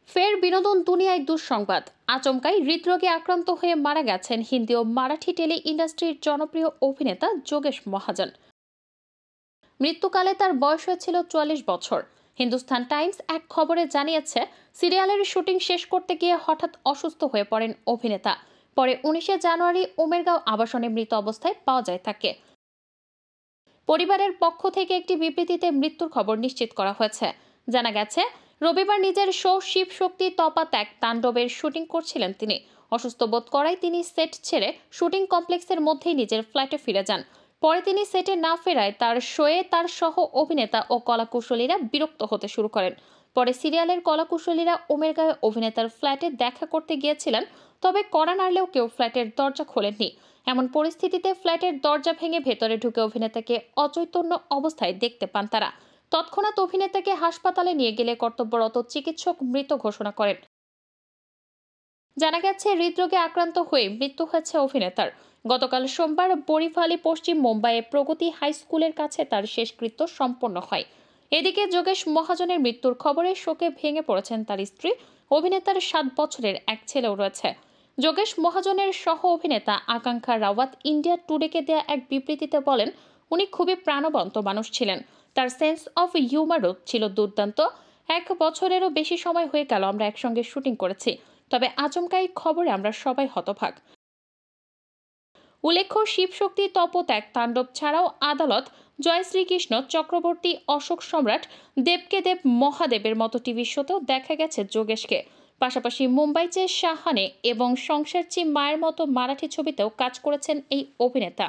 ফের বিনোদন দুনিয়ায় দুঃসংবাদ। আচমকাই হৃদরোগে আক্রান্ত হয়ে মারা গেছেন হিন্দি ও মারাঠি টেলি ইন্ডাস্ট্রির জনপ্রিয় অভিনেতা যোগেশ মহাজন। মৃত্যুকালে তার বয়স হয়েছিল ৪৪ বছর। হিন্দুস্তান টাইমস এক খবরে জানিয়েছে, সিরিয়ালের শুটিং শেষ করতে গিয়ে হঠাৎ অসুস্থ হয়ে পড়েন অভিনেতা। পরে ১৯শে জানুয়ারি উমেরগাঁও আবাসনে মৃত অবস্থায় পাওয়া যায় তাকে। পরিবারের পক্ষ থেকে একটি বিবৃতিতে মৃত্যুর খবর নিশ্চিত করা হয়েছে। জানা গেছে, রবিবার নিজের শো শিব শক্তি তপা ত্যাগ তাণ্ডবের শুটিং করছিলেন তিনি। অসুস্থ বোধ করায় তিনি সেট ছেড়ে শুটিং কমপ্লেক্সের মধ্যেই নিজের ফ্ল্যাটে ফিরে যান। পরে তিনি সেটে না ফেরায় তার শোয়ে তার সহ অভিনেতা ও কলাকুশলীরা বিরক্ত হতে শুরু করেন। পরে সিরিয়ালের কলাকুশলীরা উমেরগাঁয়ে অভিনেতার ফ্ল্যাটে দেখা করতে গিয়েছিলেন, তবে কড়া নাড়লেও কেউ ফ্ল্যাটের দরজা খোলেননি। এমন পরিস্থিতিতে ফ্ল্যাটের দরজা ভেঙে ভেতরে ঢুকে অভিনেতাকে অচৈতন্য অবস্থায় দেখতে পান তারা। তৎক্ষণাৎ অভিনেতাকে হাসপাতালে নিয়ে গেলে কর্তব্যরত চিকিৎসক মৃত ঘোষণা করেন। জানা গেছে, হৃদরোগে আক্রান্ত হয়ে মৃত্যু হয়েছে অভিনেতার। গতকাল সোমবার বরিফালি পশ্চিম মুম্বাইয়ে প্রগতি হাই স্কুলের কাছে তার শেষকৃত্য সম্পন্ন হয়। এদিকে যোগেশ মহাজনের মৃত্যুর খবরে শোকে ভেঙে পড়েছেন তার স্ত্রী। অভিনেতার ৭ বছরের এক ছেলেও রয়েছে। যোগেশ মহাজনের সহ অভিনেতা আকাঙ্ক্ষা রাওয়াত ইন্ডিয়া টুডেকে দেয়া এক বিবৃতিতে বলেন, উনি খুবই প্রাণবন্ত মানুষ ছিলেন। তার সেন্স অফ হিউমারও ছিল দুর্দান্ত। ১ বছরেরও বেশি সময় হয়ে গেল আমরা একসঙ্গে শুটিং করেছি, তবে আচমকা এই খবরে আমরা সবাই হতবাক। উল্লেখ্য, শিবশক্তি তপত্যাগ তাণ্ডব ছাড়াও আদালত, জয় শ্রীকৃষ্ণ, চক্রবর্তী, অশোক সম্রাট, দেবকে দেব মহাদেবের মতো টিভি শোতেও দেখা গেছে যোগেশকে। পাশাপাশি মুম্বাই চে শাহানে এবং সংসার চি মায়ের মতো মারাঠি ছবিতেও কাজ করেছেন এই অভিনেতা।